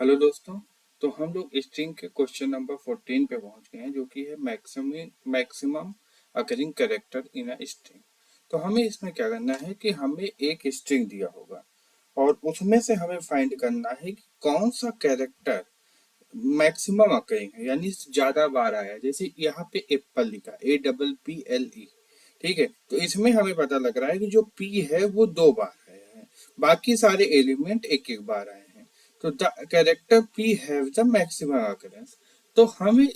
Hello दोस्तों। तो हम लोग स्ट्रिंग के क्वेश्चन नंबर 14 पे पहुंच गए हैं, जो कि है maximum occurring character in a string. तो हमें इसमें क्या करना है कि हमें एक स्ट्रिंग दिया होगा और उसमें से हमें फाइंड करना है कि कौन सा कैरेक्टर मैक्सिमम अकरिंग है, यानी ज्यादा बार आया है। जैसे यहाँ पे एप्पल लिखा, APPLE। ठीक है, तो इसमें हमें पता लग रहा है कि जो पी है वो 2 बार आया है, बाकी सारे एलिमेंट एक एक बार आए हैं। तो the character P have the maximum occurrence. तो हमें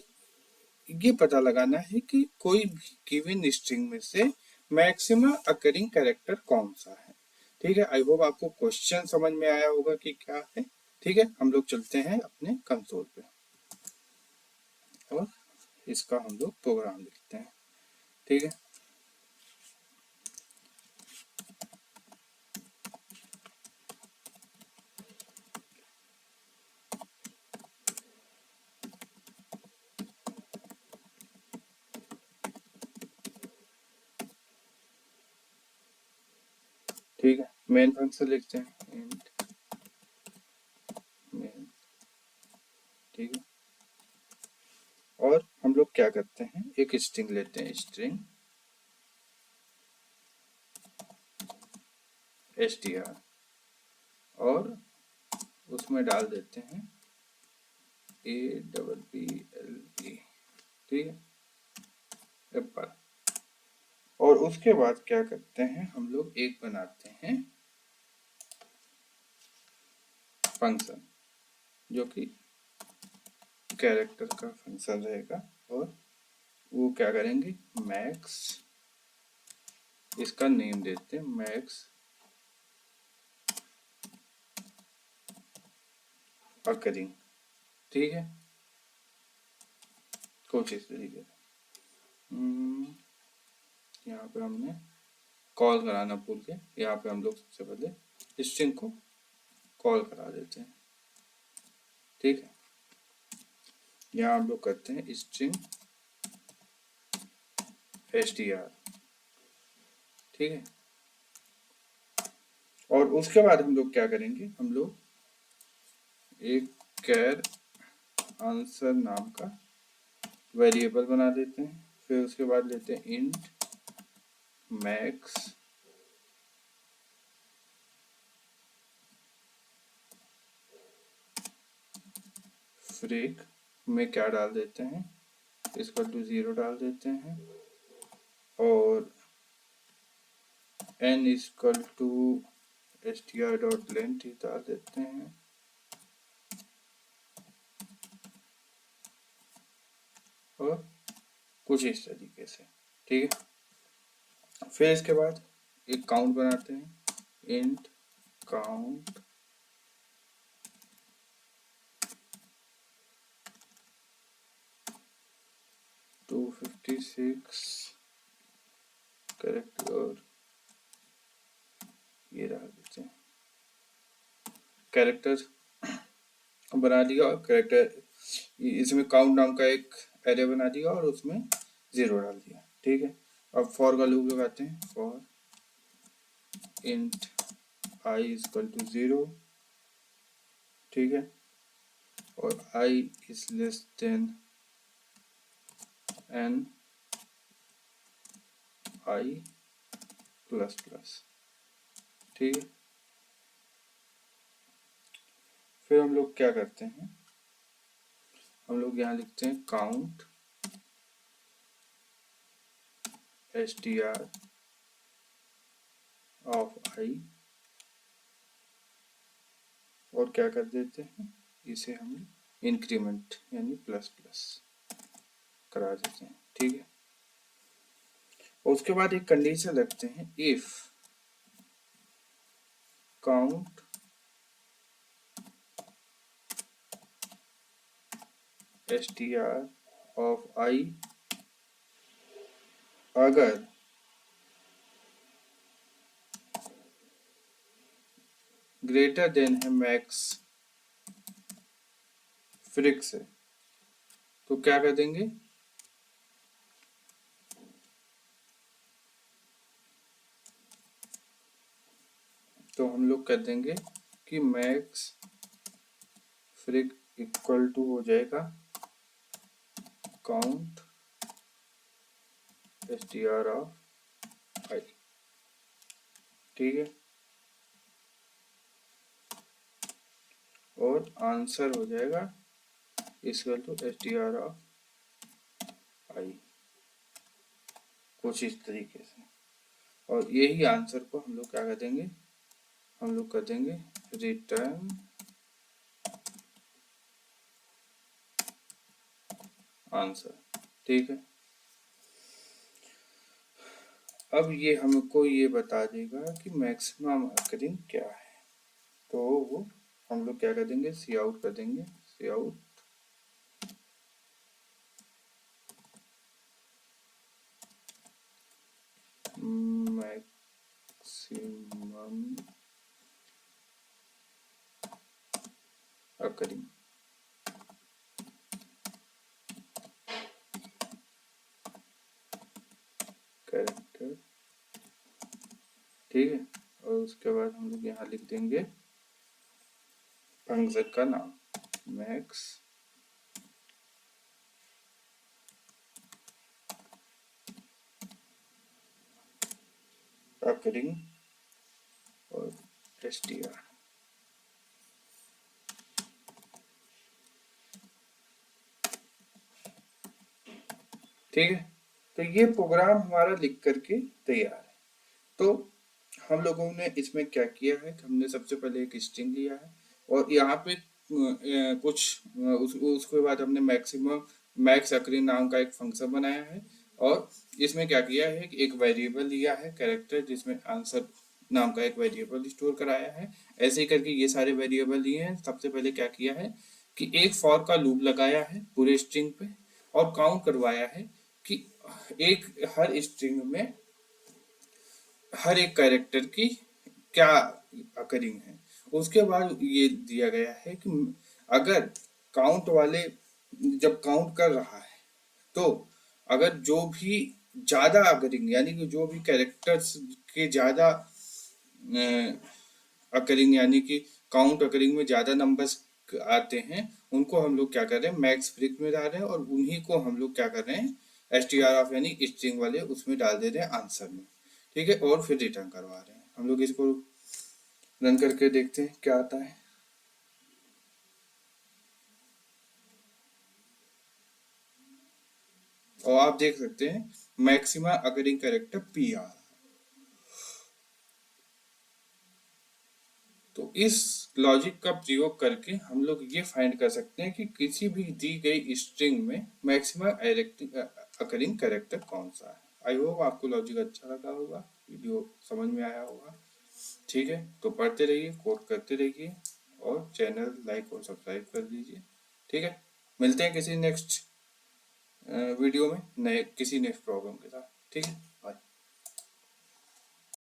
ये पता लगाना है कि कोई भी गिवन स्ट्रिंग में से मैक्सिमम अकरिंग कैरेक्टर कौन सा है। ठीक है, आई होप आपको क्वेश्चन समझ में आया होगा कि क्या है। ठीक है, हम लोग चलते हैं अपने कंसोल पे और इसका हम लोग प्रोग्राम लिखते हैं। ठीक है, ठीक है, मेन फंक्शन लिखते हैं इंट मेन। ठीक है, और हम लोग क्या करते हैं, एक स्ट्रिंग लेते हैं, स्ट्रिंग str, और उसमें डाल देते हैं APPLE। ठीक है, एप्पल। और उसके बाद क्या करते हैं, हम लोग एक बनाते हैं फंक्शन, जो कि कैरेक्टर का फंक्शन रहेगा। और वो क्या करेंगे, मैक्स, इसका नेम देते हैं मैक्स अकरिंग। ठीक है, कुछ इस तरीके से। यहाँ पे हमने कॉल कराना भूल गए, यहाँ पे हम लोग सबसे पहले स्ट्रिंग को कॉल करा देते हैं। ठीक है, यहाँ हम लोग करते हैं स्ट्रिंग str। ठीक है, और उसके बाद हम लोग क्या करेंगे, हम लोग एक कैर आंसर नाम का वेरिएबल बना देते हैं। फिर उसके बाद लेते हैं इंट मैक्स फ्रिक में क्या डाल देते हैं, इसका 0 डाल देते हैं, और n इक्वल टू str.length डाल देते हैं, और कुछ इस तरीके से। ठीक है, फिर इसके बाद एक काउंट बनाते हैं, इंट काउंट 256 करेक्ट, और ये डाल देते हैं कैरेक्टर बना दिया, और कैरेक्टर इसमें काउंट नाम का एक एरे बना दिया और उसमें 0 डाल दिया। ठीक है, अब फॉर का लूप लगाते हैं, for int i equal to 0। ठीक है, और i is less than n i plus plus. ठीक है, फिर हम लोग क्या करते हैं, हम लोग यहाँ लिखते हैं काउंट str ऑफ i, और क्या कर देते हैं, इसे हम इंक्रीमेंट यानी प्लस प्लस करा देते हैं। ठीक है, और उसके बाद एक कंडीशन रखते हैं, if count str of i अगर ग्रेटर देन है मैक्स फ्रिक से, तो क्या कर देंगे, तो हम लोग कर देंगे कि मैक्स फ्रिक इक्वल टू हो जाएगा काउंट str ऑफ i। ठीक है, और आंसर हो जाएगा equal to str of i, कुछ इस तरीके से। और यही आंसर को हम लोग क्या कर देंगे, हम लोग कर देंगे रिटर्न आंसर। ठीक है, अब ये हमको ये बता देगा कि मैक्सिमम अकरिंग क्या है। तो वो हम लोग क्या कर देंगे, सी आउट कर देंगे, सी आउट मैक्सिमम अकरिंग। कैरेक्टर, ठीक है, और उसके बाद हम लोग यहाँ लिख देंगे फंक्शन का नाम मैक्स अकरिंग और str। ठीक है, तो ये प्रोग्राम हमारा लिख करके तैयार है। तो हम लोगों ने इसमें क्या किया है कि हमने सबसे पहले एक स्ट्रिंग लिया है और यहाँ पे उसके बाद हमने मैक्सिमम मैक्स अकरिंग नाम का एक फंक्शन बनाया है और इसमें क्या किया है कि एक वेरिएबल लिया है कैरेक्टर, जिसमें आंसर नाम का एक वेरिएबल स्टोर कराया है। ऐसे ही करके ये सारे वेरिएबल लिए हैं। सबसे पहले क्या किया है कि एक फॉर का लूप लगाया है पूरे स्ट्रिंग पे और काउंट करवाया है कि एक हर स्ट्रिंग में हर एक कैरेक्टर की क्या अकरिंग है। उसके बाद ये दिया गया है कि अगर काउंट वाले जब काउंट कर रहा है तो अगर जो भी ज्यादा अकरिंग यानी कि जो भी कैरेक्टर्स के ज्यादा अकरिंग यानी कि काउंट अकरिंग में ज्यादा नंबर्स आते हैं उनको हम लोग क्या कर रहे हैं मैक्स फ्रिक में डाल रहे हैं और उन्हीं को हम लोग क्या कर रहे हैं str ऑफ यानी स्ट्रिंग वाले उसमें डाल दे रहे हैं आंसर में। ठीक है, और फिर रिटर्न करवा रहे हैं। हम लोग इसको रन करके देखते हैं क्या आता है। और आप देख सकते हैं मैक्सिमा अकरिंग कैरेक्टर पी आ रहा है। तो इस लॉजिक का प्रयोग करके हम लोग ये फाइंड कर सकते हैं कि किसी भी दी गई स्ट्रिंग में मैक्सिमा अकरिंग कैरेक्टर कौन सा है। आई होप आपको लॉजिक अच्छा लगा होगा, वीडियो समझ में आया होगा। ठीक है, तो पढ़ते रहिए, कोड करते रहिए और चैनल लाइक और सब्सक्राइब कर दीजिए। ठीक है, मिलते हैं किसी नेक्स्ट वीडियो में नए किसी नेक्स्ट प्रॉब्लम के साथ। ठीक है।